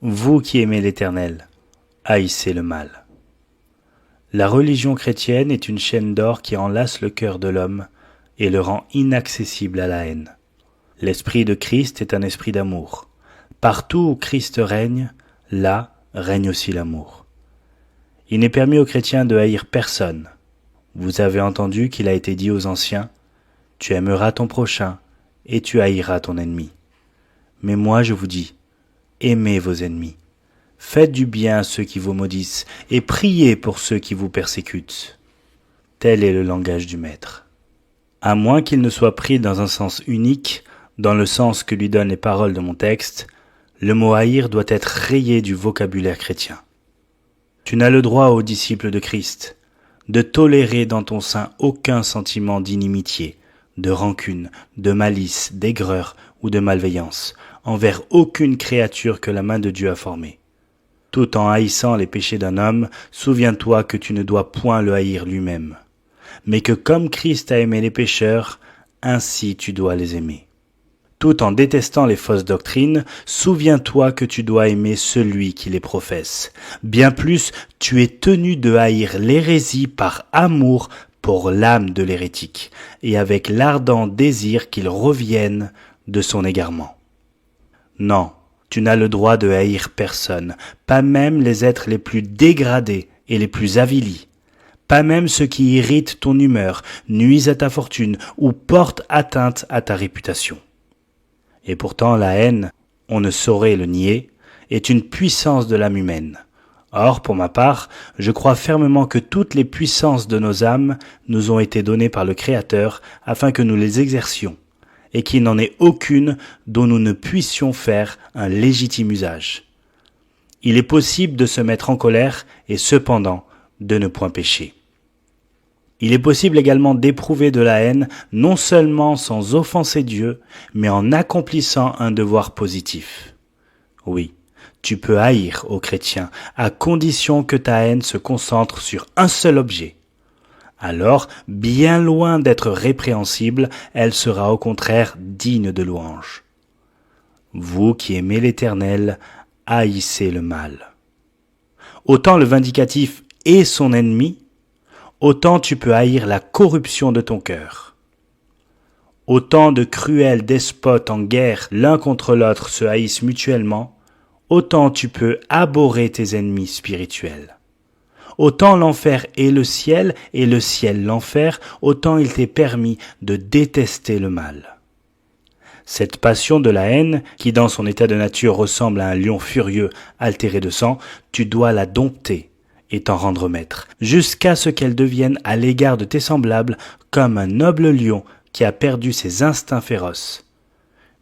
Vous qui aimez l'Éternel, haïssez le mal. La religion chrétienne est une chaîne d'or qui enlace le cœur de l'homme et le rend inaccessible à la haine. L'esprit de Christ est un esprit d'amour. Partout où Christ règne, là règne aussi l'amour. Il n'est permis aux chrétiens de haïr personne. Vous avez entendu qu'il a été dit aux anciens, « Tu aimeras ton prochain et tu haïras ton ennemi. » Mais moi je vous dis, aimez vos ennemis. Faites du bien à ceux qui vous maudissent et priez pour ceux qui vous persécutent. Tel est le langage du Maître. À moins qu'il ne soit pris dans un sens unique, dans le sens que lui donnent les paroles de mon texte, le mot haïr doit être rayé du vocabulaire chrétien. Tu n'as le droit, ô disciple de Christ, de tolérer dans ton sein aucun sentiment d'inimitié, de rancune, de malice, d'aigreur ou de malveillance, envers aucune créature que la main de Dieu a formée. Tout en haïssant les péchés d'un homme, souviens-toi que tu ne dois point le haïr lui-même, mais que comme Christ a aimé les pécheurs, ainsi tu dois les aimer. Tout en détestant les fausses doctrines, souviens-toi que tu dois aimer celui qui les professe. Bien plus, tu es tenu de haïr l'hérésie par amour pour l'âme de l'hérétique, et avec l'ardent désir qu'il revienne de son égarement. Non, tu n'as le droit de haïr personne, pas même les êtres les plus dégradés et les plus avilis, pas même ceux qui irritent ton humeur, nuisent à ta fortune ou portent atteinte à ta réputation. Et pourtant la haine, on ne saurait le nier, est une puissance de l'âme humaine. Or, pour ma part, je crois fermement que toutes les puissances de nos âmes nous ont été données par le Créateur afin que nous les exercions, et qu'il n'en est aucune dont nous ne puissions faire un légitime usage. Il est possible de se mettre en colère et cependant de ne point pécher. Il est possible également d'éprouver de la haine non seulement sans offenser Dieu, mais en accomplissant un devoir positif. Oui, tu peux haïr, ô chrétien, à condition que ta haine se concentre sur un seul objet. Alors, bien loin d'être répréhensible, elle sera au contraire digne de louange. Vous qui aimez l'Éternel, haïssez le mal. Autant le vindicatif est son ennemi, autant tu peux haïr la corruption de ton cœur. Autant de cruels despotes en guerre l'un contre l'autre se haïssent mutuellement, autant tu peux abhorrer tes ennemis spirituels. Autant l'enfer est le ciel et le ciel l'enfer, autant il t'est permis de détester le mal. Cette passion de la haine, qui dans son état de nature ressemble à un lion furieux altéré de sang, tu dois la dompter et t'en rendre maître, jusqu'à ce qu'elle devienne à l'égard de tes semblables comme un noble lion qui a perdu ses instincts féroces.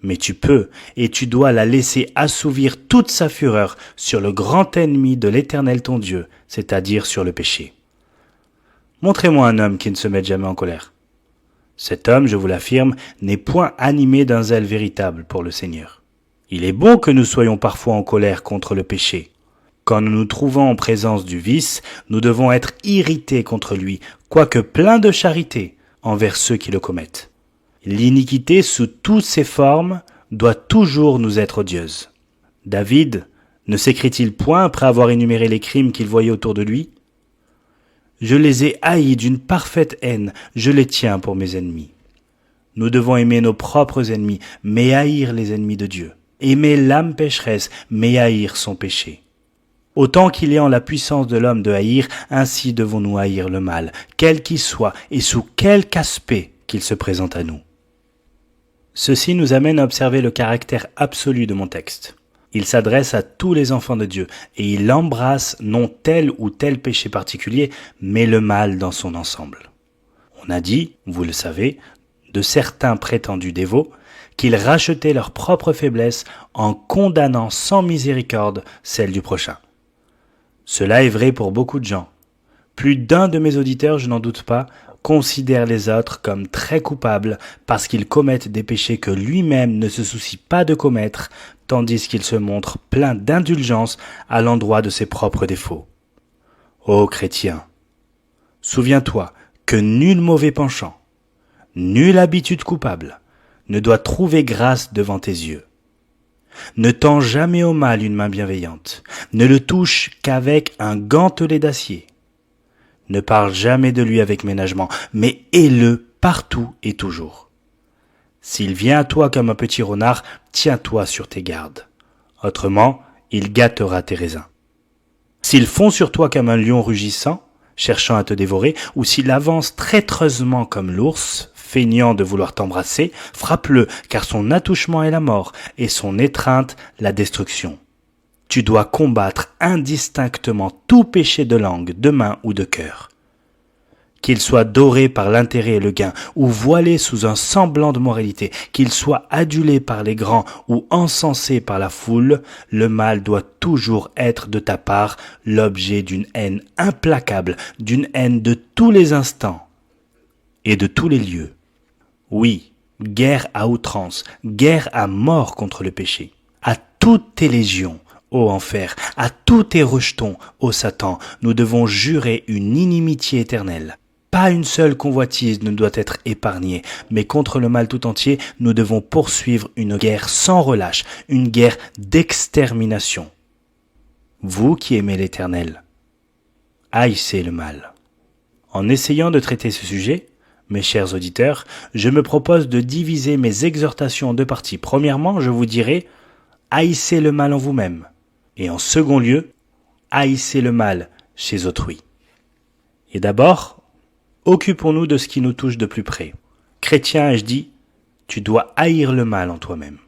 Mais tu peux et tu dois la laisser assouvir toute sa fureur sur le grand ennemi de l'Éternel ton Dieu, c'est-à-dire sur le péché. Montrez-moi un homme qui ne se mette jamais en colère. Cet homme, je vous l'affirme, n'est point animé d'un zèle véritable pour le Seigneur. Il est bon que nous soyons parfois en colère contre le péché. Quand nous nous trouvons en présence du vice, nous devons être irrités contre lui, quoique pleins de charité envers ceux qui le commettent. L'iniquité sous toutes ses formes doit toujours nous être odieuse. David ne s'écrie-t-il point après avoir énuméré les crimes qu'il voyait autour de lui ? Je les ai haïs d'une parfaite haine, je les tiens pour mes ennemis. Nous devons aimer nos propres ennemis, mais haïr les ennemis de Dieu. Aimer l'âme pécheresse, mais haïr son péché. Autant qu'il est en la puissance de l'homme de haïr, ainsi devons-nous haïr le mal, quel qu'il soit et sous quelque aspect qu'il se présente à nous. Ceci nous amène à observer le caractère absolu de mon texte. Il s'adresse à tous les enfants de Dieu et il embrasse non tel ou tel péché particulier, mais le mal dans son ensemble. On a dit, vous le savez, de certains prétendus dévots, qu'ils rachetaient leur propre faiblesse en condamnant sans miséricorde celle du prochain. Cela est vrai pour beaucoup de gens. Plus d'un de mes auditeurs, je n'en doute pas, considère les autres comme très coupables parce qu'ils commettent des péchés que lui-même ne se soucie pas de commettre, tandis qu'il se montre plein d'indulgence à l'endroit de ses propres défauts. Ô chrétien, souviens-toi que nul mauvais penchant, nulle habitude coupable ne doit trouver grâce devant tes yeux. Ne tends jamais au mal une main bienveillante. Ne le touche qu'avec un gantelet d'acier. Ne parle jamais de lui avec ménagement, mais hais-le partout et toujours. S'il vient à toi comme un petit renard, tiens-toi sur tes gardes. Autrement, il gâtera tes raisins. S'il fond sur toi comme un lion rugissant, cherchant à te dévorer, ou s'il avance traîtreusement comme l'ours, feignant de vouloir t'embrasser, frappe-le, car son attouchement est la mort, et son étreinte la destruction. Tu dois combattre indistinctement tout péché de langue, de main ou de cœur. Qu'il soit doré par l'intérêt et le gain, ou voilé sous un semblant de moralité, qu'il soit adulé par les grands ou encensé par la foule, le mal doit toujours être de ta part l'objet d'une haine implacable, d'une haine de tous les instants et de tous les lieux. Oui, guerre à outrance, guerre à mort contre le péché. À toutes tes légions, ô enfer, à tous tes rejetons, ô Satan, nous devons jurer une inimitié éternelle. Pas une seule convoitise ne doit être épargnée, mais contre le mal tout entier, nous devons poursuivre une guerre sans relâche, une guerre d'extermination. Vous qui aimez l'Éternel, haïssez le mal. En essayant de traiter ce sujet, mes chers auditeurs, je me propose de diviser mes exhortations en deux parties. Premièrement, je vous dirai, haïssez le mal en vous-même. Et en second lieu, haïssez le mal chez autrui. Et d'abord, occupons-nous de ce qui nous touche de plus près. Chrétien, ai-je dit, tu dois haïr le mal en toi-même.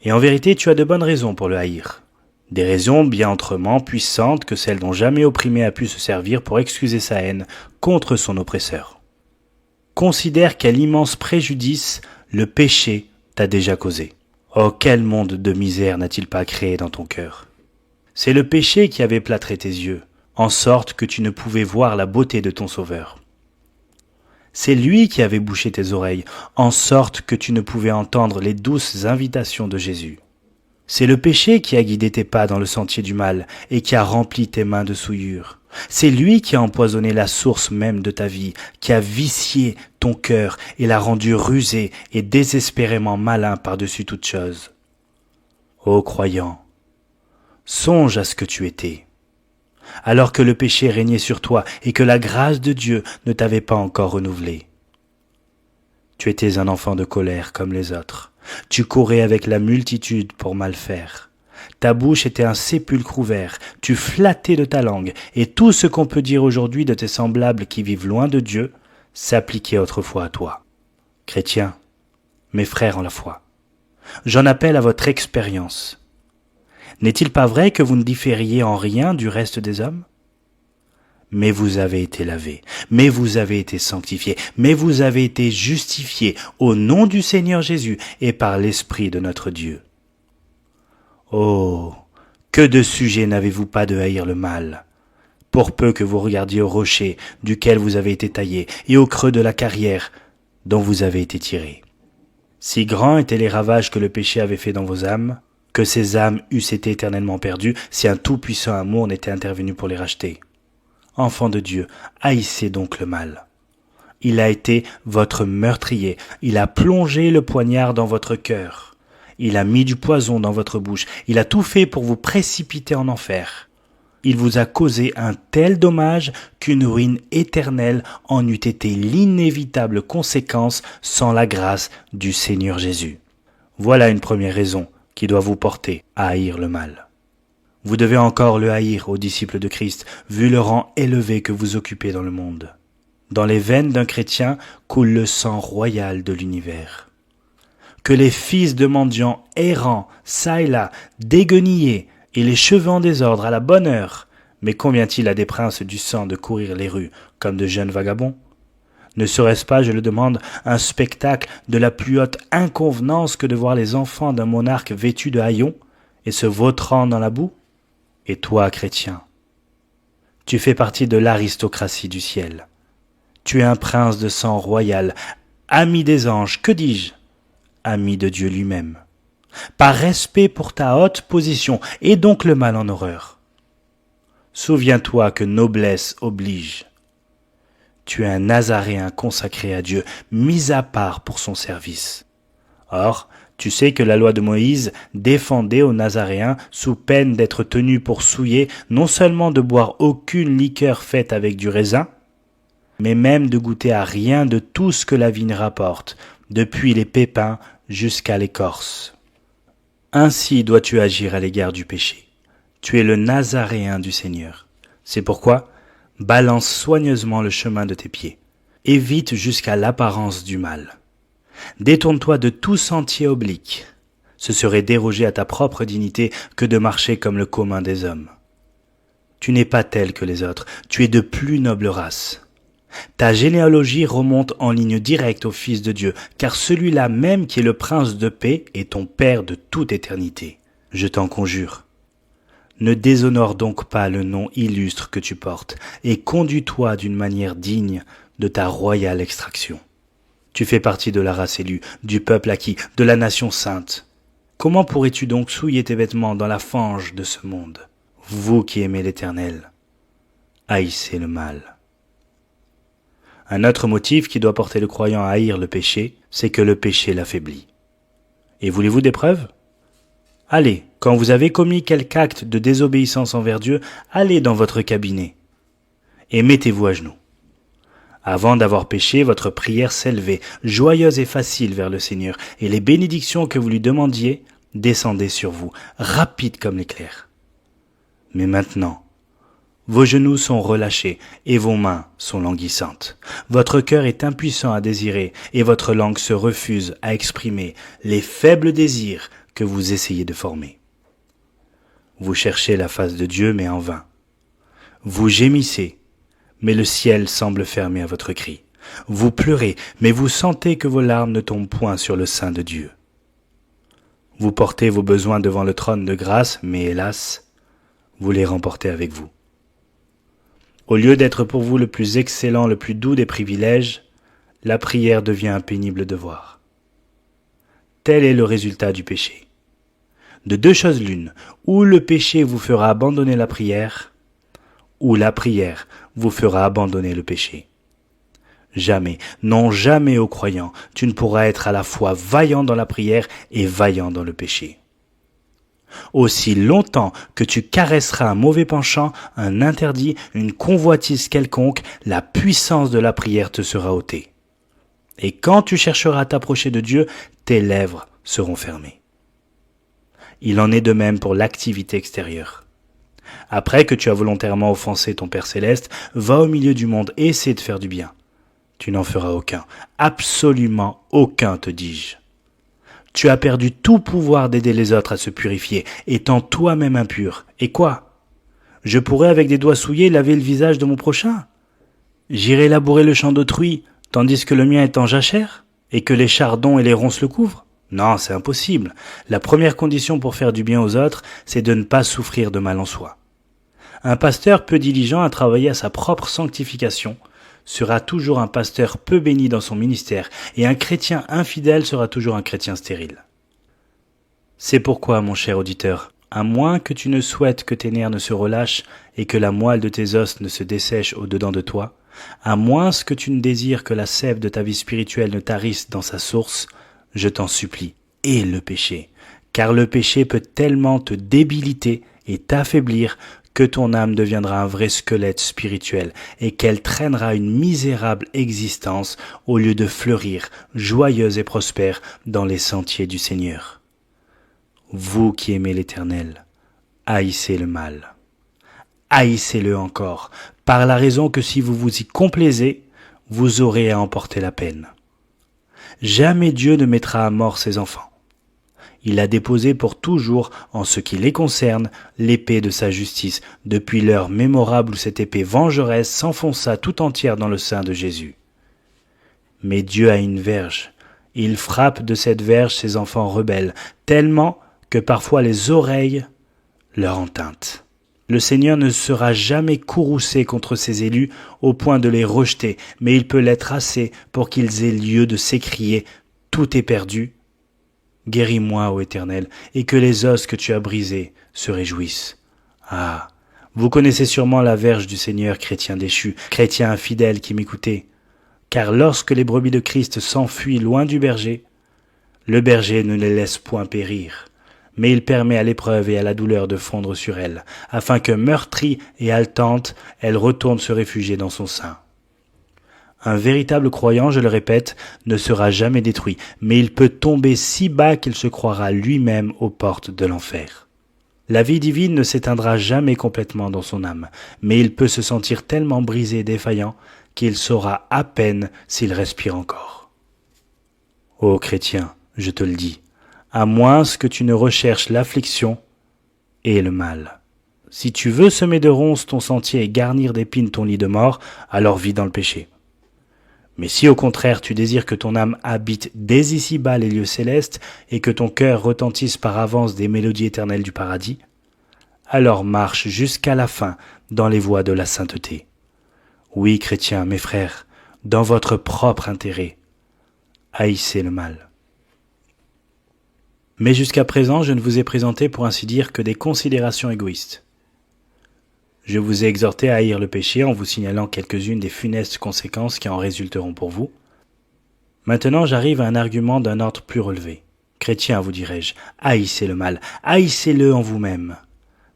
Et en vérité, tu as de bonnes raisons pour le haïr. Des raisons bien autrement puissantes que celles dont jamais opprimé a pu se servir pour excuser sa haine contre son oppresseur. Considère quel immense préjudice le péché t'a déjà causé. Oh, quel monde de misère n'a-t-il pas créé dans ton cœur? C'est le péché qui avait plâtré tes yeux, en sorte que tu ne pouvais voir la beauté de ton Sauveur. C'est lui qui avait bouché tes oreilles, en sorte que tu ne pouvais entendre les douces invitations de Jésus. C'est le péché qui a guidé tes pas dans le sentier du mal et qui a rempli tes mains de souillure. C'est lui qui a empoisonné la source même de ta vie, qui a vicié ton cœur et l'a rendu rusé et désespérément malin par-dessus toute chose. Ô croyant, songe à ce que tu étais, alors que le péché régnait sur toi et que la grâce de Dieu ne t'avait pas encore renouvelé. Tu étais un enfant de colère comme les autres. Tu courais avec la multitude pour mal faire. Ta bouche était un sépulcre ouvert, tu flattais de ta langue, et tout ce qu'on peut dire aujourd'hui de tes semblables qui vivent loin de Dieu s'appliquait autrefois à toi. Chrétiens, mes frères en la foi, j'en appelle à votre expérience. N'est-il pas vrai que vous ne différiez en rien du reste des hommes? Mais vous avez été lavés, mais vous avez été sanctifiés, mais vous avez été justifiés au nom du Seigneur Jésus et par l'Esprit de notre Dieu. Oh, que de sujets n'avez-vous pas de haïr le mal, pour peu que vous regardiez au rocher duquel vous avez été taillés et au creux de la carrière dont vous avez été tirés. Si grands étaient les ravages que le péché avait fait dans vos âmes, que ces âmes eussent été éternellement perdues si un tout-puissant amour n'était intervenu pour les racheter. Enfants de Dieu, haïssez donc le mal. Il a été votre meurtrier, il a plongé le poignard dans votre cœur, il a mis du poison dans votre bouche, il a tout fait pour vous précipiter en enfer. Il vous a causé un tel dommage qu'une ruine éternelle en eût été l'inévitable conséquence sans la grâce du Seigneur Jésus. Voilà une première raison qui doit vous porter à haïr le mal. Vous devez encore le haïr, ô disciples de Christ, vu le rang élevé que vous occupez dans le monde. Dans les veines d'un chrétien coule le sang royal de l'univers. Que les fils de mendiants errants, çà et là, déguenillés, et les cheveux en désordre à la bonne heure, mais convient-il à des princes du sang de courir les rues comme de jeunes vagabonds? Ne serait-ce pas, je le demande, un spectacle de la plus haute inconvenance que de voir les enfants d'un monarque vêtus de haillons et se vautrant dans la boue? Et toi, chrétien, tu fais partie de l'aristocratie du ciel. Tu es un prince de sang royal, ami des anges, que dis-je? Ami de Dieu lui-même. Par respect pour ta haute position, et donc le mal en horreur. Souviens-toi que noblesse oblige. Tu es un Nazaréen consacré à Dieu, mis à part pour son service. Or, Tu sais que la loi de Moïse défendait aux Nazaréens, sous peine d'être tenus pour souillés, non seulement de boire aucune liqueur faite avec du raisin, mais même de goûter à rien de tout ce que la vigne rapporte, depuis les pépins jusqu'à l'écorce. Ainsi dois-tu agir à l'égard du péché. Tu es le Nazaréen du Seigneur. C'est pourquoi, balance soigneusement le chemin de tes pieds. Évite jusqu'à l'apparence du mal. Détourne-toi de tout sentier oblique. Ce serait déroger à ta propre dignité que de marcher comme le commun des hommes. Tu n'es pas tel que les autres, tu es de plus noble race. Ta généalogie remonte en ligne directe au Fils de Dieu, car celui-là même qui est le prince de paix est ton Père de toute éternité. Je t'en conjure. Ne déshonore donc pas le nom illustre que tu portes, et conduis-toi d'une manière digne de ta royale extraction. Tu fais partie de la race élue, du peuple acquis, de la nation sainte. Comment pourrais-tu donc souiller tes vêtements dans la fange de ce monde? Vous qui aimez l'Éternel, haïssez le mal. Un autre motif qui doit porter le croyant à haïr le péché, c'est que le péché l'affaiblit. Et voulez-vous des preuves? Allez, quand vous avez commis quelque acte de désobéissance envers Dieu, allez dans votre cabinet et mettez-vous à genoux. Avant d'avoir péché, votre prière s'élevait, joyeuse et facile vers le Seigneur, et les bénédictions que vous lui demandiez descendaient sur vous, rapides comme l'éclair. Mais maintenant, vos genoux sont relâchés et vos mains sont languissantes. Votre cœur est impuissant à désirer et votre langue se refuse à exprimer les faibles désirs que vous essayez de former. Vous cherchez la face de Dieu, mais en vain. Vous gémissez, mais le ciel semble fermé à votre cri. Vous pleurez, mais vous sentez que vos larmes ne tombent point sur le sein de Dieu. Vous portez vos besoins devant le trône de grâce, mais hélas, vous les remportez avec vous. Au lieu d'être pour vous le plus excellent, le plus doux des privilèges, la prière devient un pénible devoir. Tel est le résultat du péché. De deux choses l'une, ou le péché vous fera abandonner la prière, ou la prière vous fera abandonner le péché. Jamais, non jamais ô croyant, tu ne pourras être à la fois vaillant dans la prière et vaillant dans le péché. Aussi longtemps que tu caresseras un mauvais penchant, un interdit, une convoitise quelconque, la puissance de la prière te sera ôtée. Et quand tu chercheras à t'approcher de Dieu, tes lèvres seront fermées. Il en est de même pour l'activité extérieure. Après que tu as volontairement offensé ton Père Céleste, va au milieu du monde et essaie de faire du bien. Tu n'en feras aucun, absolument aucun, te dis-je. Tu as perdu tout pouvoir d'aider les autres à se purifier, étant toi-même impur. Et quoi? Je pourrais avec des doigts souillés laver le visage de mon prochain? J'irai labourer le champ d'autrui, tandis que le mien est en jachère, et que les chardons et les ronces le couvrent? Non, c'est impossible. La première condition pour faire du bien aux autres, c'est de ne pas souffrir de mal en soi. Un pasteur peu diligent à travailler à sa propre sanctification sera toujours un pasteur peu béni dans son ministère, et un chrétien infidèle sera toujours un chrétien stérile. C'est pourquoi, mon cher auditeur, à moins que tu ne souhaites que tes nerfs ne se relâchent et que la moelle de tes os ne se dessèche au-dedans de toi, à moins que tu ne désires que la sève de ta vie spirituelle ne tarisse dans sa source, je t'en supplie, hais le péché, car le péché peut tellement te débiliter et t'affaiblir que ton âme deviendra un vrai squelette spirituel et qu'elle traînera une misérable existence au lieu de fleurir, joyeuse et prospère, dans les sentiers du Seigneur. Vous qui aimez l'Éternel, haïssez le mal. Haïssez-le encore, par la raison que si vous vous y complaisez, vous aurez à en porter la peine. Jamais Dieu ne mettra à mort ses enfants. Il a déposé pour toujours, en ce qui les concerne, l'épée de sa justice, depuis l'heure mémorable où cette épée vengeresse s'enfonça tout entière dans le sein de Jésus. Mais Dieu a une verge. Il frappe de cette verge ses enfants rebelles, tellement que parfois les oreilles leur en teintent. Le Seigneur ne sera jamais courroucé contre ses élus au point de les rejeter, mais il peut l'être assez pour qu'ils aient lieu de s'écrier « Tout est perdu ». Guéris-moi, ô Éternel, et que les os que tu as brisés se réjouissent. Ah, vous connaissez sûrement la verge du Seigneur, chrétien déchu, chrétien infidèle qui m'écoutez. Car lorsque les brebis de Christ s'enfuient loin du berger, Le berger ne les laisse point périr, mais il permet à l'épreuve et à la douleur de fondre sur elle, afin que, meurtrie et haletante, elle retourne se réfugier dans son sein. Un véritable croyant, je le répète, ne sera jamais détruit, mais il peut tomber si bas qu'il se croira lui-même aux portes de l'enfer. La vie divine ne s'éteindra jamais complètement dans son âme, mais il peut se sentir tellement brisé et défaillant qu'il saura à peine s'il respire encore. Ô chrétien, je te le dis, à moins que tu ne recherches l'affliction et le mal. Si tu veux semer de ronces ton sentier et garnir d'épines ton lit de mort, alors vis dans le péché. Mais si au contraire tu désires que ton âme habite dès ici-bas les lieux célestes et que ton cœur retentisse par avance des mélodies éternelles du paradis, alors marche jusqu'à la fin dans les voies de la sainteté. Oui, chrétiens, mes frères, dans votre propre intérêt, haïssez le mal. Mais jusqu'à présent, je ne vous ai présenté pour ainsi dire que des considérations égoïstes. Je vous ai exhorté à haïr le péché en vous signalant quelques-unes des funestes conséquences qui en résulteront pour vous. Maintenant, j'arrive à un argument d'un ordre plus relevé. Chrétiens, vous dirais-je, haïssez le mal, haïssez-le en vous-même,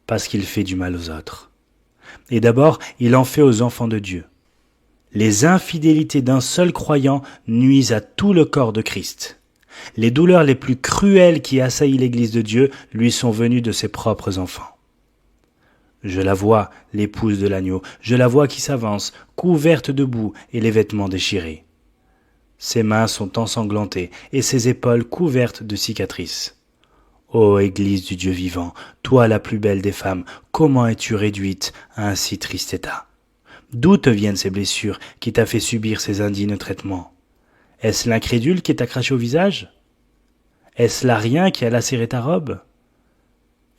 parce qu'il fait du mal aux autres. Et d'abord, il en fait aux enfants de Dieu. Les infidélités d'un seul croyant nuisent à tout le corps de Christ. Les douleurs les plus cruelles qui assaillent l'Église de Dieu lui sont venues de ses propres enfants. Je la vois, l'épouse de l'agneau, je la vois qui s'avance, couverte de boue et les vêtements déchirés. Ses mains sont ensanglantées et ses épaules couvertes de cicatrices. Ô Église du Dieu vivant, toi la plus belle des femmes, comment es-tu réduite à un si triste état? D'où te viennent ces blessures qui t'a fait subir ces indignes traitements? Est-ce l'incrédule qui t'a craché au visage? Est-ce l'arien qui a lacéré ta robe?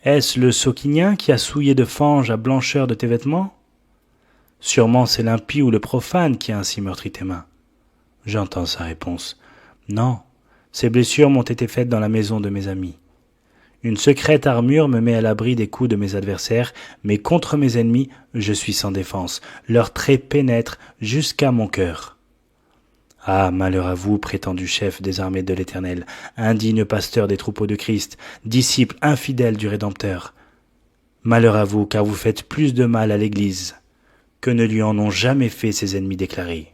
Est-ce le Soquinien qui a souillé de fange la blancheur de tes vêtements? Sûrement c'est l'impie ou le profane qui a ainsi meurtri tes mains. J'entends sa réponse. Non, ces blessures m'ont été faites dans la maison de mes amis. Une secrète armure me met à l'abri des coups de mes adversaires, mais contre mes ennemis, je suis sans défense. Leurs traits pénètrent jusqu'à mon cœur. Ah, malheur à vous, prétendu chef des armées de l'Éternel, indigne pasteur des troupeaux de Christ, disciple infidèle du Rédempteur. Malheur à vous, car vous faites plus de mal à l'Église que ne lui en ont jamais fait ses ennemis déclarés.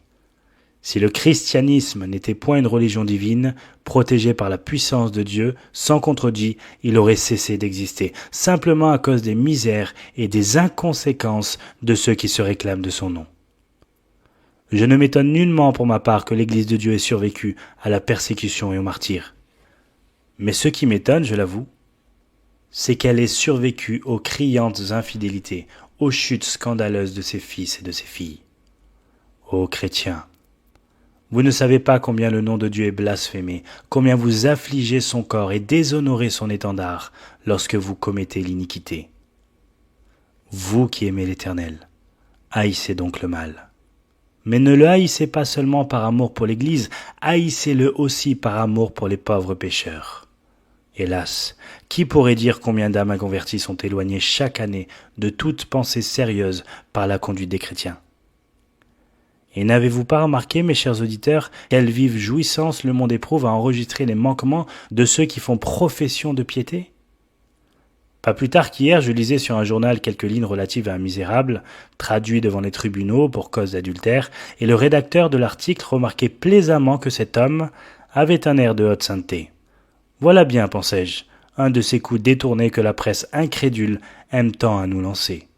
Si le christianisme n'était point une religion divine, protégée par la puissance de Dieu, sans contredit, il aurait cessé d'exister, simplement à cause des misères et des inconséquences de ceux qui se réclament de son nom. Je ne m'étonne nullement pour ma part que l'Église de Dieu ait survécu à la persécution et au martyre. Mais ce qui m'étonne, je l'avoue, c'est qu'elle ait survécu aux criantes infidélités, aux chutes scandaleuses de ses fils et de ses filles. Ô chrétiens, vous ne savez pas combien le nom de Dieu est blasphémé, combien vous affligez son corps et déshonorez son étendard lorsque vous commettez l'iniquité. Vous qui aimez l'Éternel, haïssez donc le mal. Mais ne le haïssez pas seulement par amour pour l'Église, haïssez-le aussi par amour pour les pauvres pécheurs. Hélas, qui pourrait dire combien d'âmes inconverties sont éloignées chaque année de toute pensée sérieuse par la conduite des chrétiens? Et n'avez-vous pas remarqué, mes chers auditeurs, quelle vive jouissance le monde éprouve à enregistrer les manquements de ceux qui font profession de piété? Pas plus tard qu'hier, je lisais sur un journal quelques lignes relatives à un misérable, traduit devant les tribunaux pour cause d'adultère, et le rédacteur de l'article remarquait plaisamment que cet homme avait un air de haute sainteté. Voilà bien, pensais-je, un de ces coups détournés que la presse incrédule aime tant à nous lancer.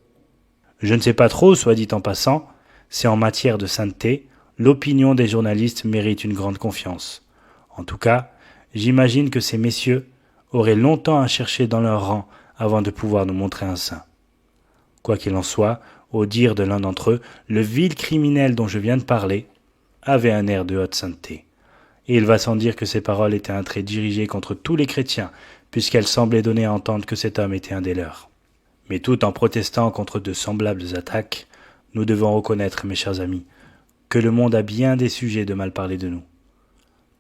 Je ne sais pas trop, soit dit en passant, si en matière de sainteté, l'opinion des journalistes mérite une grande confiance. En tout cas, j'imagine que ces messieurs auraient longtemps à chercher dans leur rang avant de pouvoir nous montrer un saint. Quoi qu'il en soit, au dire de l'un d'entre eux, le vil criminel dont je viens de parler avait un air de haute sainteté. Et il va sans dire que ces paroles étaient un trait dirigé contre tous les chrétiens, puisqu'elles semblaient donner à entendre que cet homme était un des leurs. Mais tout en protestant contre de semblables attaques, nous devons reconnaître, mes chers amis, que le monde a bien des sujets de mal parler de nous.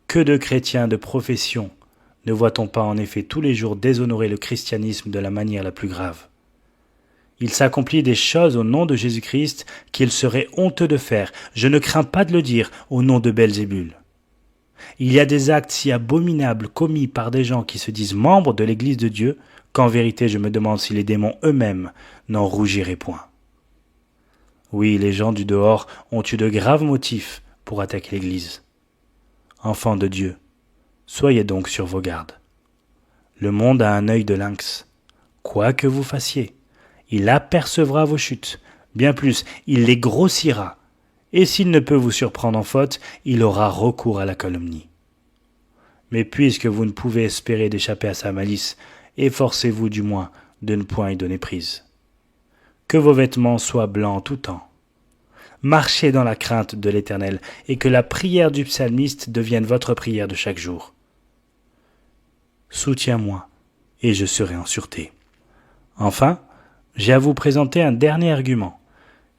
Que de chrétiens de profession ne voit-on pas en effet tous les jours déshonorer le christianisme de la manière la plus grave? Il s'accomplit des choses au nom de Jésus-Christ qu'il serait honteux de faire, je ne crains pas de le dire, au nom de Belzébul. Il y a des actes si abominables commis par des gens qui se disent membres de l'Église de Dieu qu'en vérité je me demande si les démons eux-mêmes n'en rougiraient point. Oui, les gens du dehors ont eu de graves motifs pour attaquer l'Église. Enfants de Dieu, soyez donc sur vos gardes. Le monde a un œil de lynx. Quoi que vous fassiez, il apercevra vos chutes. Bien plus, il les grossira. Et s'il ne peut vous surprendre en faute, il aura recours à la calomnie. Mais puisque vous ne pouvez espérer d'échapper à sa malice, efforcez-vous du moins de ne point y donner prise. Que vos vêtements soient blancs tout temps. Marchez dans la crainte de l'Éternel, et que la prière du psalmiste devienne votre prière de chaque jour. Soutiens-moi, et je serai en sûreté. Enfin, j'ai à vous présenter un dernier argument,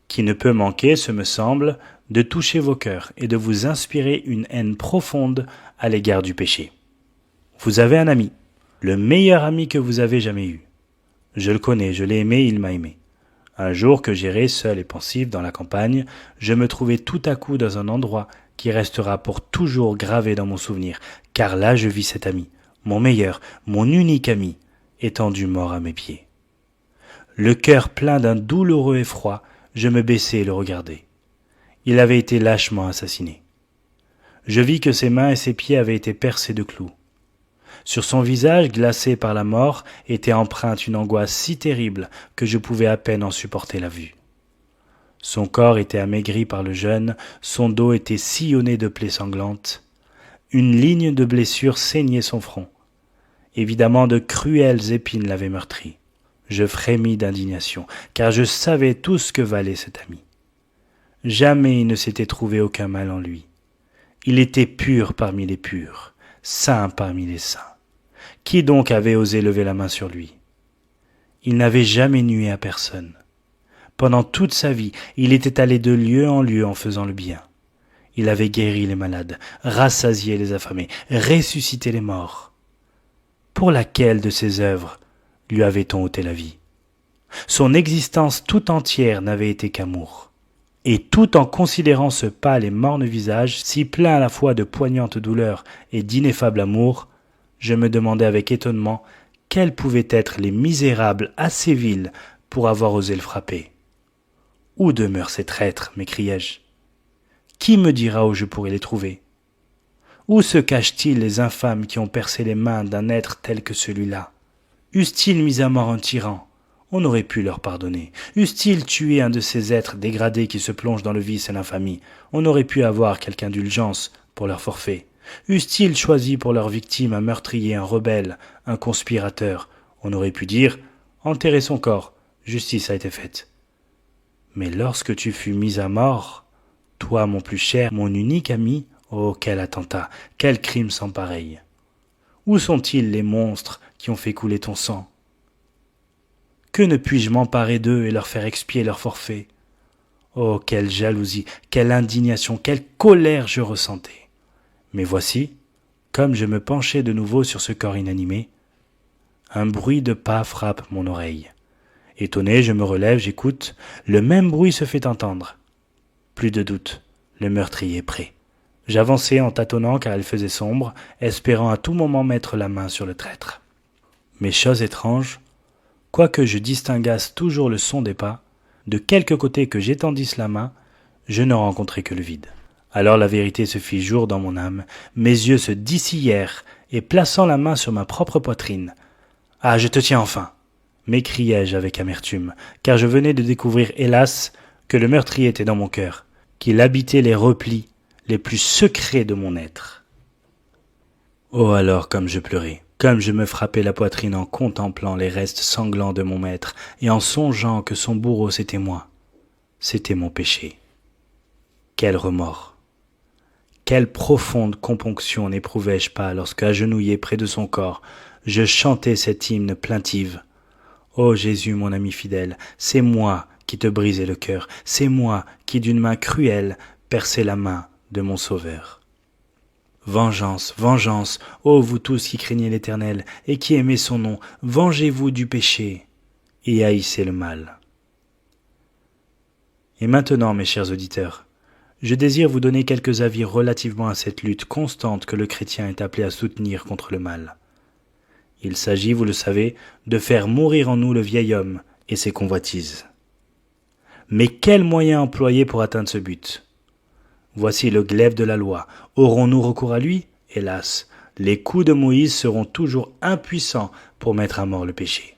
qui ne peut manquer, ce me semble, de toucher vos cœurs et de vous inspirer une haine profonde à l'égard du péché. Vous avez un ami, le meilleur ami que vous avez jamais eu. Je le connais, je l'ai aimé, il m'a aimé. Un jour que j'errais seul et pensif dans la campagne, je me trouvai tout à coup dans un endroit qui restera pour toujours gravé dans mon souvenir, car là je vis cet ami, mon meilleur, mon unique ami, étendu mort à mes pieds. Le cœur plein d'un douloureux effroi, je me baissai et le regardai. Il avait été lâchement assassiné. Je vis que ses mains et ses pieds avaient été percés de clous. Sur son visage, glacé par la mort, était empreinte une angoisse si terrible que je pouvais à peine en supporter la vue. Son corps était amaigri par le jeûne, son dos était sillonné de plaies sanglantes. Une ligne de blessure saignait son front. Évidemment, de cruelles épines l'avaient meurtri. Je frémis d'indignation, car je savais tout ce que valait cet ami. Jamais il ne s'était trouvé aucun mal en lui. Il était pur parmi les purs, saint parmi les saints. Qui donc avait osé lever la main sur lui? Il n'avait jamais nué à personne. Pendant toute sa vie, il était allé de lieu en lieu en faisant le bien. Il avait guéri les malades, rassasié les affamés, ressuscité les morts. Pour laquelle de ses œuvres lui avait-on ôté la vie? Son existence tout entière n'avait été qu'amour. Et tout en considérant ce pâle et morne visage, si plein à la fois de poignantes douleurs et d'ineffable amour, je me demandais avec étonnement quels pouvaient être les misérables assez vils pour avoir osé le frapper. « Où demeurent ces traîtres ?» m'écriai-je. « Qui me dira où je pourrais les trouver? Où se cachent-ils les infâmes qui ont percé les mains d'un être tel que celui-là? Eussent-ils mis à mort un tyran? On aurait pu leur pardonner. Eussent-ils tué un de ces êtres dégradés qui se plongent dans le vice et l'infamie? On aurait pu avoir quelque indulgence pour leur forfait. Eussent-ils choisi pour leur victime un meurtrier, un rebelle, un conspirateur? On aurait pu dire « Enterrez son corps, justice a été faite. » Mais lorsque tu fus mis à mort, toi mon plus cher, mon unique ami, oh quel attentat, quel crime sans pareil! Où sont-ils les monstres qui ont fait couler ton sang? Que ne puis-je m'emparer d'eux et leur faire expier leur forfait? Oh quelle jalousie, quelle indignation, quelle colère je ressentais! Mais voici, comme je me penchais de nouveau sur ce corps inanimé, un bruit de pas frappe mon oreille. Étonné, je me relève, j'écoute, le même bruit se fait entendre. Plus de doute, le meurtrier est prêt. J'avançai en tâtonnant car il faisait sombre, espérant à tout moment mettre la main sur le traître. Mais chose étrange, quoique je distinguasse toujours le son des pas, de quelque côté que j'étendisse la main, je ne rencontrai que le vide. Alors la vérité se fit jour dans mon âme, mes yeux se dissillèrent, et plaçant la main sur ma propre poitrine, « Ah, je te tiens enfin !» m'écriai-je avec amertume, car je venais de découvrir, hélas, que le meurtrier était dans mon cœur, qu'il habitait les replis les plus secrets de mon être. Oh alors comme je pleurais, comme je me frappais la poitrine en contemplant les restes sanglants de mon maître et en songeant que son bourreau c'était moi, c'était mon péché. Quel remords! Quelle profonde componction n'éprouvais-je pas lorsque, agenouillé près de son corps, je chantais cette hymne plaintive. Ô Jésus, mon ami fidèle, c'est moi qui te brisais le cœur, c'est moi qui d'une main cruelle perçais la main de mon Sauveur. Vengeance, vengeance, ô vous tous qui craignez l'Éternel et qui aimez son nom, vengez-vous du péché et haïssez le mal. Et maintenant, mes chers auditeurs, je désire vous donner quelques avis relativement à cette lutte constante que le chrétien est appelé à soutenir contre le mal. Il s'agit, vous le savez, de faire mourir en nous le vieil homme et ses convoitises. Mais quels moyens employer pour atteindre ce but ? Voici le glaive de la loi. Aurons-nous recours à lui ? Hélas, les coups de Moïse seront toujours impuissants pour mettre à mort le péché.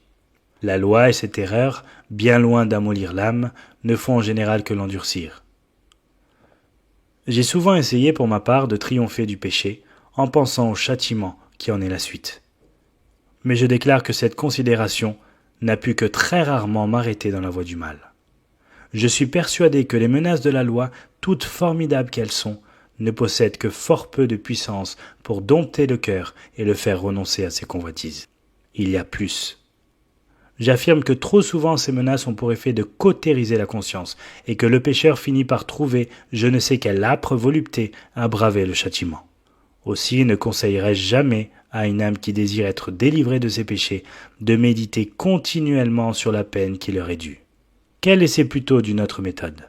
La loi et ses terreurs, bien loin d'amollir l'âme, ne font en général que l'endurcir. J'ai souvent essayé pour ma part de triompher du péché en pensant au châtiment qui en est la suite. Mais je déclare que cette considération n'a pu que très rarement m'arrêter dans la voie du mal. Je suis persuadé que les menaces de la loi, toutes formidables qu'elles sont, ne possèdent que fort peu de puissance pour dompter le cœur et le faire renoncer à ses convoitises. Il y a plus. J'affirme que trop souvent ces menaces ont pour effet de cautériser la conscience et que le pécheur finit par trouver je ne sais quelle âpre volupté à braver le châtiment. Aussi ne conseillerais-je jamais à une âme qui désire être délivrée de ses péchés de méditer continuellement sur la peine qui leur est due. Qu'elle essaie plutôt d'une autre méthode.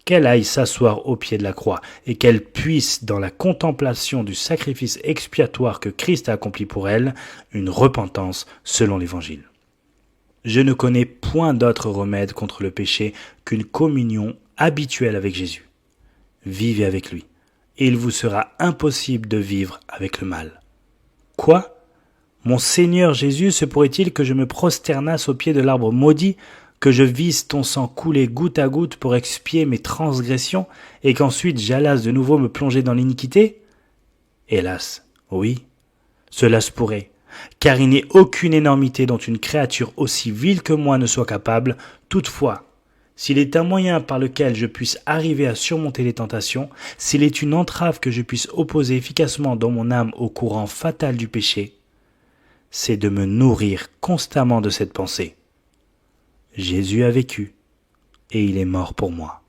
Qu'elle aille s'asseoir au pied de la croix et qu'elle puisse, dans la contemplation du sacrifice expiatoire que Christ a accompli pour elle, une repentance selon l'Évangile. Je ne connais point d'autre remède contre le péché qu'une communion habituelle avec Jésus. Vivez avec lui, et il vous sera impossible de vivre avec le mal. Quoi ? Mon Seigneur Jésus, se pourrait-il que je me prosternasse au pied de l'arbre maudit, que je visse ton sang couler goutte à goutte pour expier mes transgressions, et qu'ensuite j'allasse de nouveau me plonger dans l'iniquité ? Hélas, oui, cela se pourrait, car il n'est aucune énormité dont une créature aussi vile que moi ne soit capable. Toutefois, s'il est un moyen par lequel je puisse arriver à surmonter les tentations, s'il est une entrave que je puisse opposer efficacement dans mon âme au courant fatal du péché, c'est de me nourrir constamment de cette pensée. Jésus a vécu, et il est mort pour moi.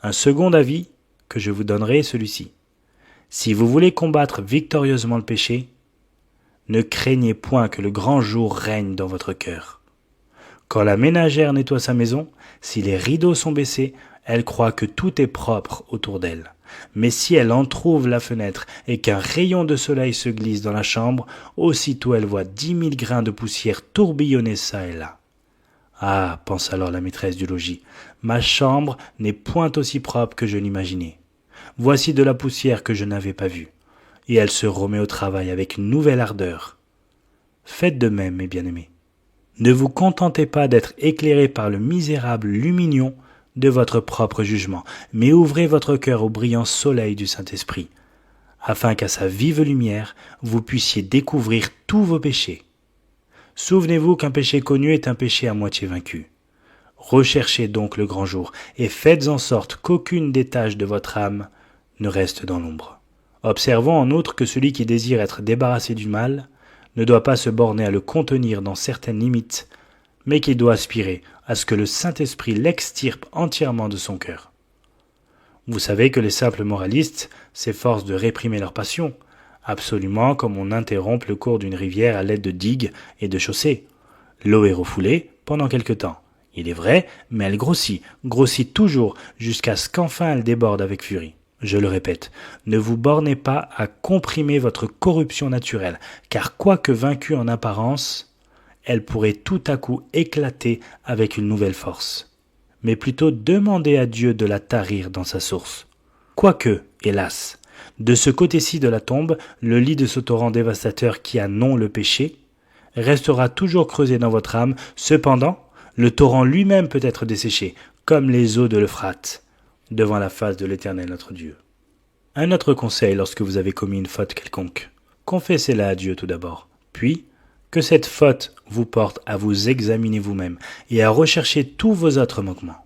Un second avis que je vous donnerai est celui-ci. Si vous voulez combattre victorieusement le péché, ne craignez point que le grand jour règne dans votre cœur. Quand la ménagère nettoie sa maison, si les rideaux sont baissés, elle croit que tout est propre autour d'elle. Mais si elle entr'ouvre la fenêtre et qu'un rayon de soleil se glisse dans la chambre, aussitôt elle voit 10 000 grains de poussière tourbillonner çà et là. Ah, pense alors la maîtresse du logis, ma chambre n'est point aussi propre que je l'imaginais. Voici de la poussière que je n'avais pas vue. Et elle se remet au travail avec une nouvelle ardeur. Faites de même, mes bien-aimés. Ne vous contentez pas d'être éclairés par le misérable lumignon de votre propre jugement, mais ouvrez votre cœur au brillant soleil du Saint-Esprit, afin qu'à sa vive lumière, vous puissiez découvrir tous vos péchés. Souvenez-vous qu'un péché connu est un péché à moitié vaincu. Recherchez donc le grand jour, et faites en sorte qu'aucune des tâches de votre âme ne reste dans l'ombre. Observons en outre que celui qui désire être débarrassé du mal ne doit pas se borner à le contenir dans certaines limites, mais qu'il doit aspirer à ce que le Saint-Esprit l'extirpe entièrement de son cœur. Vous savez que les simples moralistes s'efforcent de réprimer leur passion, absolument comme on interrompt le cours d'une rivière à l'aide de digues et de chaussées. L'eau est refoulée pendant quelque temps. Il est vrai, mais elle grossit toujours jusqu'à ce qu'enfin elle déborde avec furie. Je le répète, ne vous bornez pas à comprimer votre corruption naturelle, car quoique vaincue en apparence, elle pourrait tout à coup éclater avec une nouvelle force. Mais plutôt demandez à Dieu de la tarir dans sa source. Quoique, hélas, de ce côté-ci de la tombe, le lit de ce torrent dévastateur qui a nom le péché restera toujours creusé dans votre âme. Cependant, le torrent lui-même peut être desséché, comme les eaux de l'Euphrate, devant la face de l'Éternel notre Dieu. Un autre conseil lorsque vous avez commis une faute quelconque, confessez-la à Dieu tout d'abord, puis que cette faute vous porte à vous examiner vous-même et à rechercher tous vos autres manquements.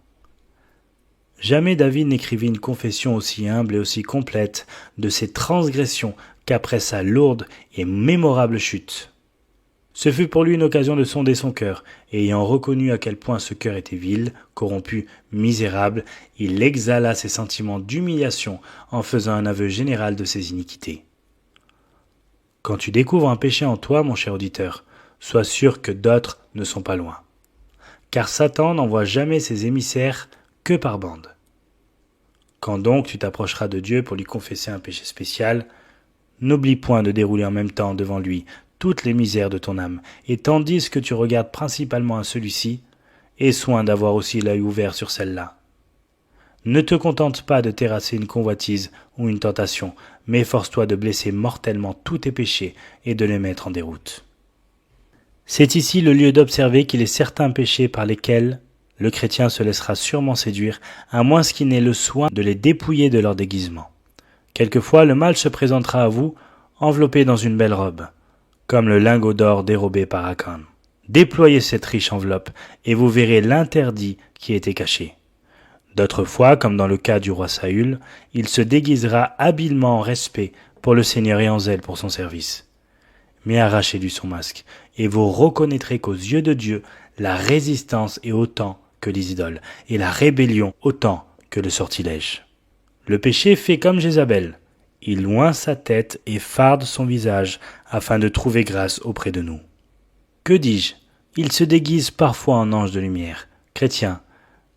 Jamais David n'écrivit une confession aussi humble et aussi complète de ses transgressions qu'après sa lourde et mémorable chute. Ce fut pour lui une occasion de sonder son cœur, et ayant reconnu à quel point ce cœur était vil, corrompu, misérable, il exhala ses sentiments d'humiliation en faisant un aveu général de ses iniquités. Quand tu découvres un péché en toi, mon cher auditeur, sois sûr que d'autres ne sont pas loin. Car Satan n'envoie jamais ses émissaires que par bande. Quand donc tu t'approcheras de Dieu pour lui confesser un péché spécial, n'oublie point de dérouler en même temps devant lui toutes les misères de ton âme, et tandis que tu regardes principalement à celui-ci, aie soin d'avoir aussi l'œil ouvert sur celle-là. Ne te contente pas de terrasser une convoitise ou une tentation, mais efforce-toi de blesser mortellement tous tes péchés et de les mettre en déroute. C'est ici le lieu d'observer qu'il est certains péchés par lesquels le chrétien se laissera sûrement séduire, à moins qu'il n'ait le soin de les dépouiller de leur déguisement. Quelquefois, le mal se présentera à vous, enveloppé dans une belle robe, comme le lingot d'or dérobé par Akan. Déployez cette riche enveloppe, et vous verrez l'interdit qui était caché. D'autres fois, comme dans le cas du roi Saül, il se déguisera habilement en respect pour le Seigneur et en zèle pour son service. Mais arrachez-lui son masque, et vous reconnaîtrez qu'aux yeux de Dieu, la résistance est autant que les idoles, et la rébellion autant que le sortilège. Le péché fait comme Jézabel. Il oint sa tête et farde son visage afin de trouver grâce auprès de nous. Que dis-je? Il se déguise parfois en ange de lumière. Chrétien,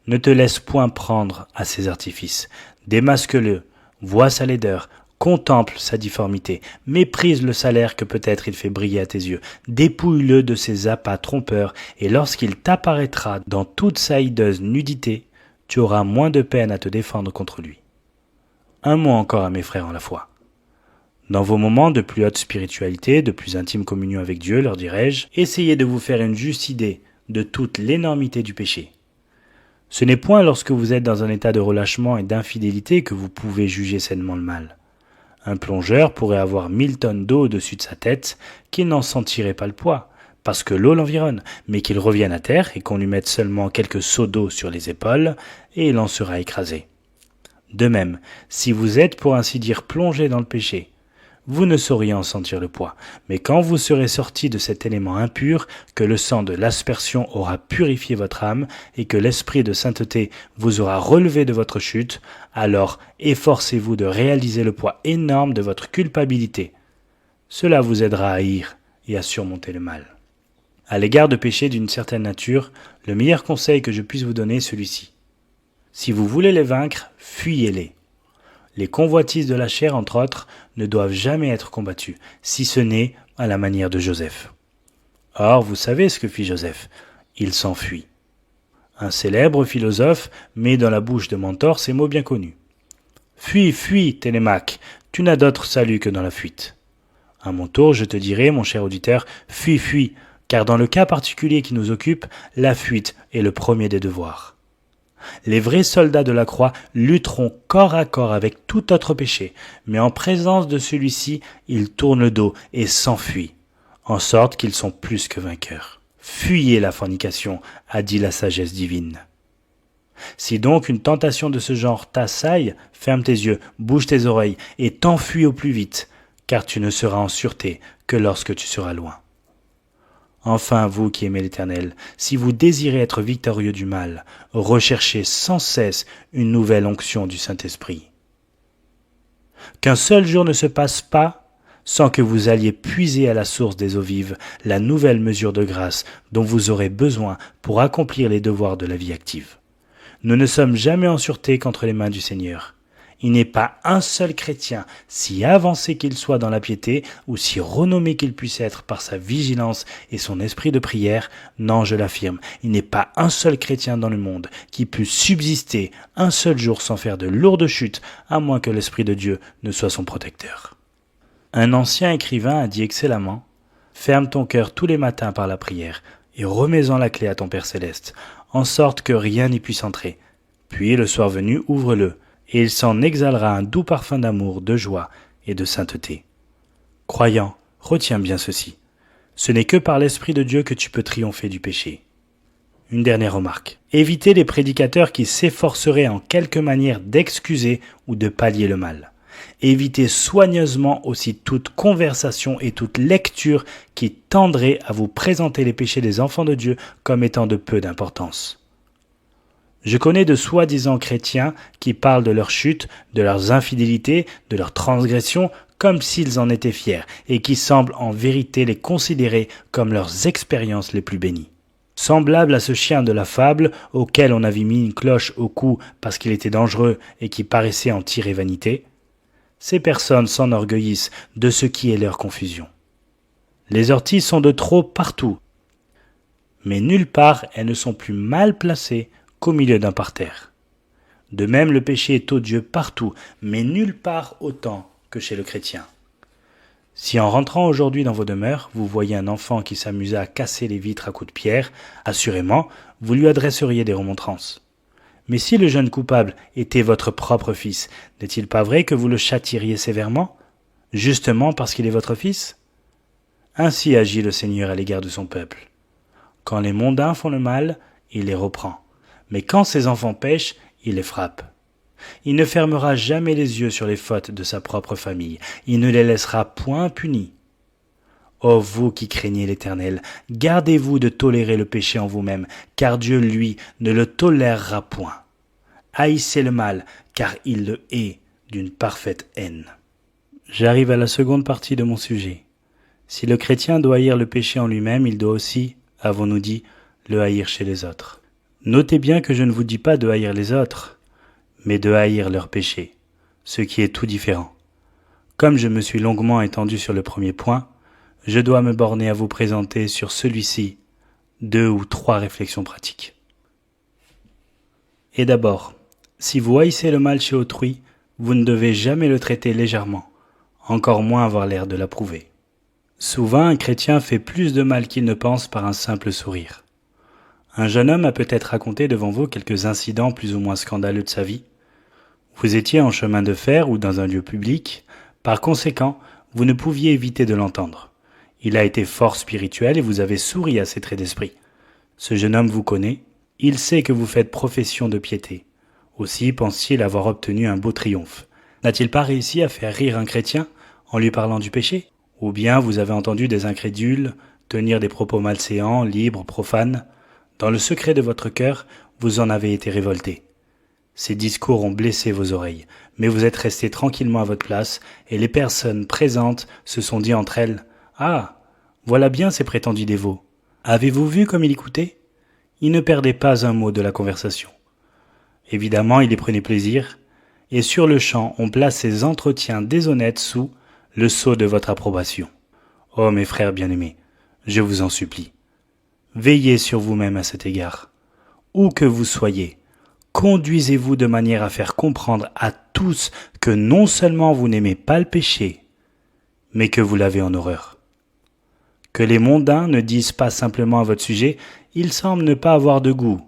ne te laisse point prendre à ses artifices. Démasque-le, vois sa laideur, contemple sa difformité, méprise le salaire que peut-être il fait briller à tes yeux, dépouille-le de ses appâts trompeurs, et lorsqu'il t'apparaîtra dans toute sa hideuse nudité, tu auras moins de peine à te défendre contre lui. Un mot encore à mes frères en la foi. Dans vos moments de plus haute spiritualité, de plus intime communion avec Dieu, leur dirai-je, essayez de vous faire une juste idée de toute l'énormité du péché. Ce n'est point lorsque vous êtes dans un état de relâchement et d'infidélité que vous pouvez juger sainement le mal. Un plongeur pourrait avoir 1000 tonnes d'eau au-dessus de sa tête, qu'il n'en sentirait pas le poids, parce que l'eau l'environne, mais qu'il revienne à terre et qu'on lui mette seulement quelques seaux d'eau sur les épaules, et il en sera écrasé. De même, si vous êtes pour ainsi dire plongé dans le péché, vous ne sauriez en sentir le poids, mais quand vous serez sorti de cet élément impur, que le sang de l'aspersion aura purifié votre âme, et que l'esprit de sainteté vous aura relevé de votre chute, alors efforcez-vous de réaliser le poids énorme de votre culpabilité. Cela vous aidera à haïr et à surmonter le mal. À l'égard de péchés d'une certaine nature, le meilleur conseil que je puisse vous donner est celui-ci. Si vous voulez les vaincre, fuyez-les. Les convoitises de la chair, entre autres, ne doivent jamais être combattues, si ce n'est à la manière de Joseph. Or, vous savez ce que fit Joseph. Il s'enfuit. Un célèbre philosophe met dans la bouche de Mentor ces mots bien connus. « Fuis, fuis, Télémaque, tu n'as d'autre salut que dans la fuite. » À mon tour, je te dirai, mon cher auditeur, fuis, fuis, car dans le cas particulier qui nous occupe, la fuite est le premier des devoirs. Les vrais soldats de la croix lutteront corps à corps avec tout autre péché, mais en présence de celui-ci, ils tournent le dos et s'enfuient, en sorte qu'ils sont plus que vainqueurs. Fuyez la fornication, a dit la sagesse divine. Si donc une tentation de ce genre t'assaille, ferme tes yeux, bouge tes oreilles et t'enfuis au plus vite, car tu ne seras en sûreté que lorsque tu seras loin. Enfin, vous qui aimez l'Éternel, si vous désirez être victorieux du mal, recherchez sans cesse une nouvelle onction du Saint-Esprit. Qu'un seul jour ne se passe pas sans que vous alliez puiser à la source des eaux vives la nouvelle mesure de grâce dont vous aurez besoin pour accomplir les devoirs de la vie active. Nous ne sommes jamais en sûreté qu'entre les mains du Seigneur. Il n'est pas un seul chrétien, si avancé qu'il soit dans la piété, ou si renommé qu'il puisse être par sa vigilance et son esprit de prière, non, je l'affirme, il n'est pas un seul chrétien dans le monde qui puisse subsister un seul jour sans faire de lourdes chutes, à moins que l'Esprit de Dieu ne soit son protecteur. Un ancien écrivain a dit excellemment « Ferme ton cœur tous les matins par la prière, et remets-en la clé à ton Père céleste, en sorte que rien n'y puisse entrer. Puis, le soir venu, ouvre-le, et il s'en exhalera un doux parfum d'amour, de joie et de sainteté. Croyant, retiens bien ceci. Ce n'est que par l'Esprit de Dieu que tu peux triompher du péché. Une dernière remarque. Évitez les prédicateurs qui s'efforceraient en quelque manière d'excuser ou de pallier le mal. Évitez soigneusement aussi toute conversation et toute lecture qui tendrait à vous présenter les péchés des enfants de Dieu comme étant de peu d'importance. Je connais de soi-disant chrétiens qui parlent de leur chute, de leurs infidélités, de leurs transgressions, comme s'ils en étaient fiers, et qui semblent en vérité les considérer comme leurs expériences les plus bénies. Semblable à ce chien de la fable auquel on avait mis une cloche au cou parce qu'il était dangereux et qui paraissait en tirer vanité, ces personnes s'enorgueillissent de ce qui est leur confusion. Les orties sont de trop partout, mais nulle part elles ne sont plus mal placées qu'au milieu d'un parterre. De même, le péché est odieux partout, mais nulle part autant que chez le chrétien. Si en rentrant aujourd'hui dans vos demeures, vous voyez un enfant qui s'amusait à casser les vitres à coups de pierre, assurément, vous lui adresseriez des remontrances. Mais si le jeune coupable était votre propre fils, n'est-il pas vrai que vous le châtieriez sévèrement, justement parce qu'il est votre fils ? Ainsi agit le Seigneur à l'égard de son peuple. Quand les mondains font le mal, il les reprend. Mais quand ses enfants pêchent, il les frappe. Il ne fermera jamais les yeux sur les fautes de sa propre famille. Il ne les laissera point punis. Ô vous qui craignez l'Éternel, gardez-vous de tolérer le péché en vous-même, car Dieu, lui, ne le tolérera point. Haïssez le mal, car il le hait d'une parfaite haine. J'arrive à la seconde partie de mon sujet. Si le chrétien doit haïr le péché en lui-même, il doit aussi, avons-nous dit, le haïr chez les autres. Notez bien que je ne vous dis pas de haïr les autres, mais de haïr leur péché, ce qui est tout différent. Comme je me suis longuement étendu sur le premier point, je dois me borner à vous présenter sur celui-ci 2 ou 3 réflexions pratiques. Et d'abord, si vous haïssez le mal chez autrui, vous ne devez jamais le traiter légèrement, encore moins avoir l'air de l'approuver. Souvent, un chrétien fait plus de mal qu'il ne pense par un simple sourire. Un jeune homme a peut-être raconté devant vous quelques incidents plus ou moins scandaleux de sa vie. Vous étiez en chemin de fer ou dans un lieu public, par conséquent, vous ne pouviez éviter de l'entendre. Il a été fort spirituel et vous avez souri à ses traits d'esprit. Ce jeune homme vous connaît, il sait que vous faites profession de piété. Aussi pense-t-il avoir obtenu un beau triomphe. N'a-t-il pas réussi à faire rire un chrétien en lui parlant du péché ? Ou bien vous avez entendu des incrédules tenir des propos malséants, libres, profanes. Dans le secret de votre cœur, vous en avez été révolté. Ces discours ont blessé vos oreilles, mais vous êtes resté tranquillement à votre place, et les personnes présentes se sont dit entre elles « Ah, voilà bien ces prétendus dévots. Avez-vous vu comme il écoutait ?» Il ne perdait pas un mot de la conversation. Évidemment, il y prenait plaisir, et sur le champ, on place ces entretiens déshonnêtes sous le sceau de votre approbation. Oh, mes frères bien-aimés, je vous en supplie, veillez sur vous-même à cet égard. Où que vous soyez, conduisez-vous de manière à faire comprendre à tous que non seulement vous n'aimez pas le péché, mais que vous l'avez en horreur. Que les mondains ne disent pas simplement à votre sujet « ils semblent ne pas avoir de goût »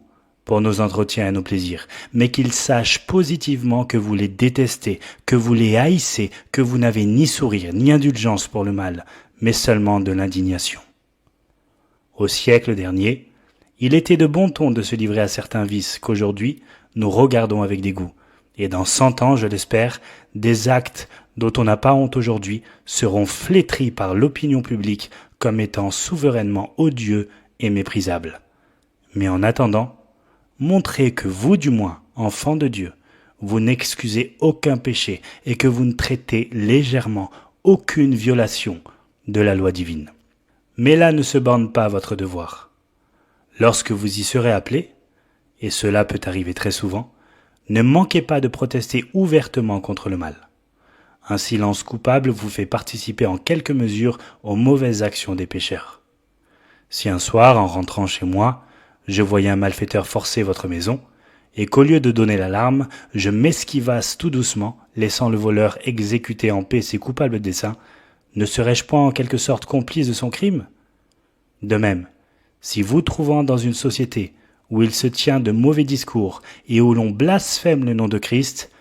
pour nos entretiens et nos plaisirs, mais qu'ils sachent positivement que vous les détestez, que vous les haïssez, que vous n'avez ni sourire ni indulgence pour le mal, mais seulement de l'indignation. Au siècle dernier, il était de bon ton de se livrer à certains vices qu'aujourd'hui nous regardons avec dégoût, et dans 100 ans, je l'espère, des actes dont on n'a pas honte aujourd'hui seront flétris par l'opinion publique comme étant souverainement odieux et méprisables. Mais en attendant, montrez que vous, du moins, enfants de Dieu, vous n'excusez aucun péché et que vous ne traitez légèrement aucune violation de la loi divine. Mais là ne se borne pas à votre devoir. Lorsque vous y serez appelés, et cela peut arriver très souvent, ne manquez pas de protester ouvertement contre le mal. Un silence coupable vous fait participer en quelque mesure aux mauvaises actions des pécheurs. Si un soir, en rentrant chez moi, je voyais un malfaiteur forcer votre maison, et qu'au lieu de donner l'alarme, je m'esquivasse tout doucement, laissant le voleur exécuter en paix ses coupables desseins, ne serais-je point en quelque sorte complice de son crime ? De même, si vous trouvant dans une société où il se tient de mauvais discours et où l'on blasphème le nom de Christ,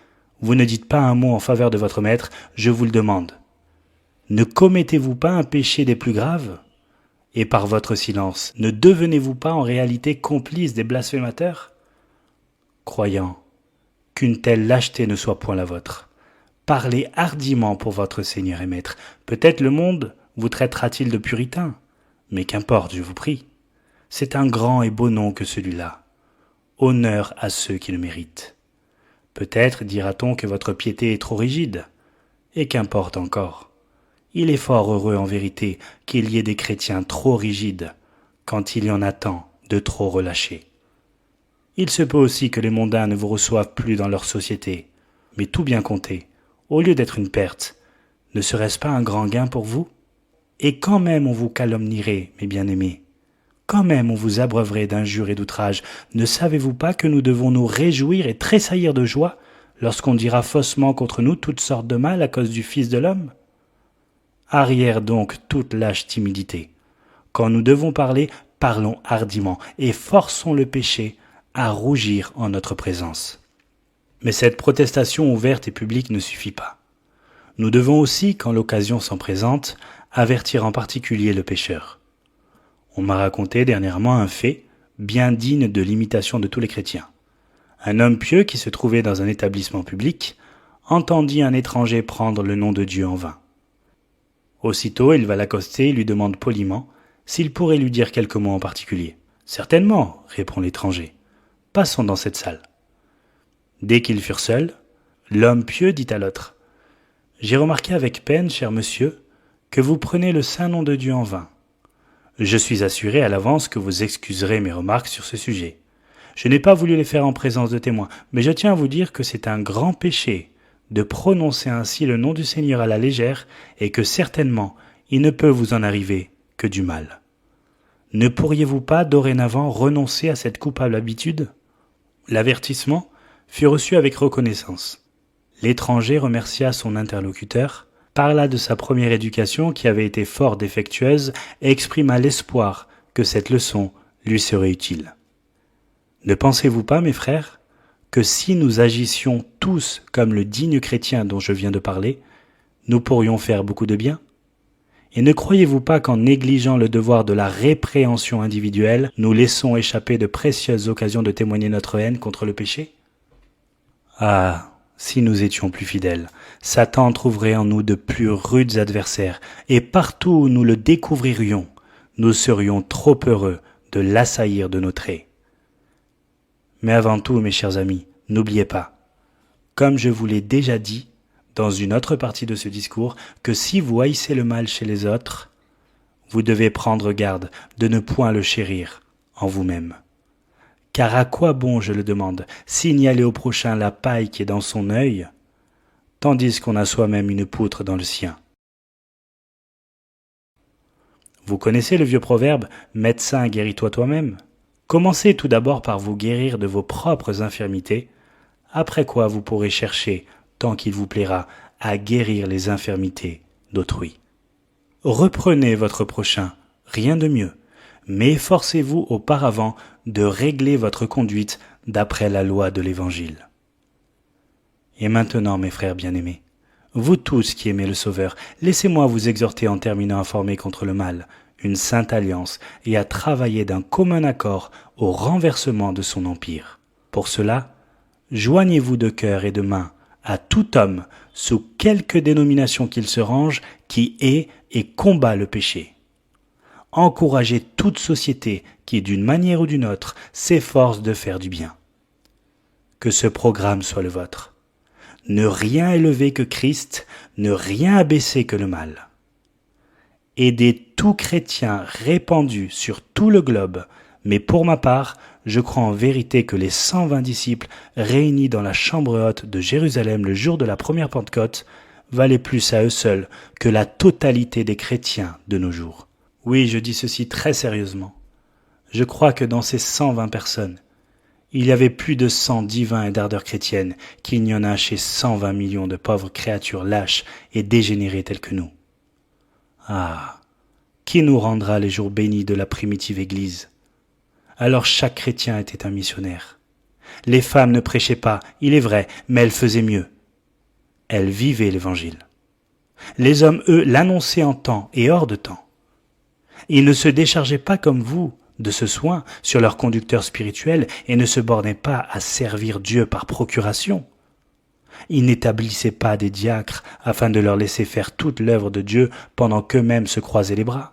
vous ne dites pas un mot en faveur de votre maître, je vous le demande. Ne commettez-vous pas un péché des plus graves ? Et par votre silence, ne devenez-vous pas en réalité complice des blasphémateurs ? Croyants, qu'une telle lâcheté ne soit point la vôtre. Parlez hardiment pour votre Seigneur et Maître. Peut-être le monde vous traitera-t-il de puritain, mais qu'importe, je vous prie. C'est un grand et beau nom que celui-là. Honneur à ceux qui le méritent. Peut-être dira-t-on que votre piété est trop rigide, et qu'importe encore. Il est fort heureux en vérité qu'il y ait des chrétiens trop rigides, quand il y en a tant de trop relâcher. Il se peut aussi que les mondains ne vous reçoivent plus dans leur société, mais tout bien compté, au lieu d'être une perte, ne serait-ce pas un grand gain pour vous? Et quand même on vous calomnierait, mes bien-aimés, quand même on vous abreuverait d'injures et d'outrages, ne savez-vous pas que nous devons nous réjouir et tressaillir de joie lorsqu'on dira faussement contre nous toutes sortes de mal à cause du Fils de l'homme? Arrière donc toute lâche timidité. Quand nous devons parler, parlons hardiment et forçons le péché à rougir en notre présence. Mais cette protestation ouverte et publique ne suffit pas. Nous devons aussi, quand l'occasion s'en présente, avertir en particulier le pécheur. On m'a raconté dernièrement un fait bien digne de l'imitation de tous les chrétiens. Un homme pieux qui se trouvait dans un établissement public entendit un étranger prendre le nom de Dieu en vain. Aussitôt, il va l'accoster et lui demande poliment s'il pourrait lui dire quelques mots en particulier. « Certainement, répond l'étranger. Passons dans cette salle. » Dès qu'ils furent seuls, l'homme pieux dit à l'autre « J'ai remarqué avec peine, cher monsieur, que vous prenez le saint nom de Dieu en vain. Je suis assuré à l'avance que vous excuserez mes remarques sur ce sujet. Je n'ai pas voulu les faire en présence de témoins, mais je tiens à vous dire que c'est un grand péché de prononcer ainsi le nom du Seigneur à la légère et que certainement il ne peut vous en arriver que du mal. Ne pourriez-vous pas dorénavant renoncer à cette coupable habitude ?» L'avertissement fut reçu avec reconnaissance. L'étranger remercia son interlocuteur, parla de sa première éducation qui avait été fort défectueuse et exprima l'espoir que cette leçon lui serait utile. Ne pensez-vous pas, mes frères, que si nous agissions tous comme le digne chrétien dont je viens de parler, nous pourrions faire beaucoup de bien? Et ne croyez-vous pas qu'en négligeant le devoir de la répréhension individuelle, nous laissons échapper de précieuses occasions de témoigner notre haine contre le péché? Ah, si nous étions plus fidèles, Satan trouverait en nous de plus rudes adversaires, et partout où nous le découvririons, nous serions trop heureux de l'assaillir de nos traits. Mais avant tout, mes chers amis, n'oubliez pas, comme je vous l'ai déjà dit dans une autre partie de ce discours, que si vous haïssez le mal chez les autres, vous devez prendre garde de ne point le chérir en vous-même. Car à quoi bon, je le demande, signaler au prochain la paille qui est dans son œil, tandis qu'on a soi-même une poutre dans le sien? Vous connaissez le vieux proverbe « Médecin, guéris-toi toi-même ». Commencez tout d'abord par vous guérir de vos propres infirmités, après quoi vous pourrez chercher, tant qu'il vous plaira, à guérir les infirmités d'autrui. Reprenez votre prochain, rien de mieux, mais efforcez-vous auparavant de régler votre conduite d'après la loi de l'Évangile. Et maintenant, mes frères bien-aimés, vous tous qui aimez le Sauveur, laissez-moi vous exhorter en terminant à former contre le mal une sainte alliance et à travailler d'un commun accord au renversement de son empire. Pour cela, joignez-vous de cœur et de main à tout homme, sous quelque dénomination qu'il se range, qui hait et combat le péché. Encouragez toute société qui, d'une manière ou d'une autre, s'efforce de faire du bien. Que ce programme soit le vôtre. Ne rien élever que Christ, ne rien abaisser que le mal. Aidez tout chrétien répandu sur tout le globe, mais pour ma part, je crois en vérité que les 120 disciples réunis dans la chambre haute de Jérusalem le jour de la première Pentecôte valaient plus à eux seuls que la totalité des chrétiens de nos jours. Oui, je dis ceci très sérieusement. Je crois que dans ces 120 personnes, il y avait plus de sang divin et d'ardeur chrétienne qu'il n'y en a chez 120 millions de pauvres créatures lâches et dégénérées telles que nous. Ah, qui nous rendra les jours bénis de la primitive Église? Alors chaque chrétien était un missionnaire. Les femmes ne prêchaient pas, il est vrai, mais elles faisaient mieux. Elles vivaient l'Évangile. Les hommes, eux, l'annonçaient en temps et hors de temps. Ils ne se déchargeaient pas comme vous de ce soin sur leur conducteur spirituel et ne se bornaient pas à servir Dieu par procuration. Ils n'établissaient pas des diacres afin de leur laisser faire toute l'œuvre de Dieu pendant qu'eux-mêmes se croisaient les bras.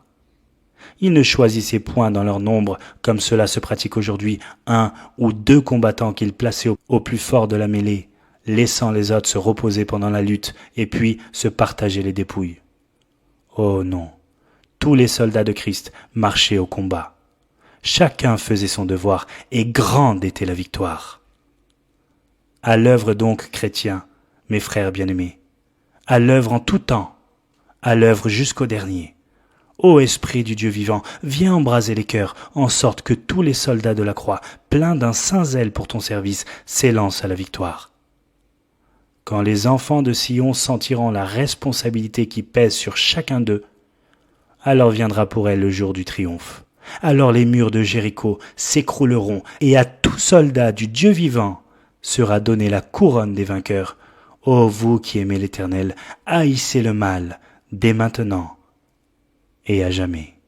Ils ne choisissaient point dans leur nombre, comme cela se pratique aujourd'hui, 1 ou 2 combattants qu'ils plaçaient au plus fort de la mêlée, laissant les autres se reposer pendant la lutte et puis se partager les dépouilles. Oh non, tous les soldats de Christ marchaient au combat. Chacun faisait son devoir, et grande était la victoire. À l'œuvre donc, chrétiens, mes frères bien-aimés, à l'œuvre en tout temps, à l'œuvre jusqu'au dernier. Ô Esprit du Dieu vivant, viens embraser les cœurs, en sorte que tous les soldats de la croix, pleins d'un saint zèle pour ton service, s'élancent à la victoire. Quand les enfants de Sion sentiront la responsabilité qui pèse sur chacun d'eux, alors viendra pour elles le jour du triomphe. Alors les murs de Jéricho s'écrouleront, et à tout soldat du Dieu vivant sera donnée la couronne des vainqueurs. Ô vous qui aimez l'Éternel, haïssez le mal dès maintenant et à jamais.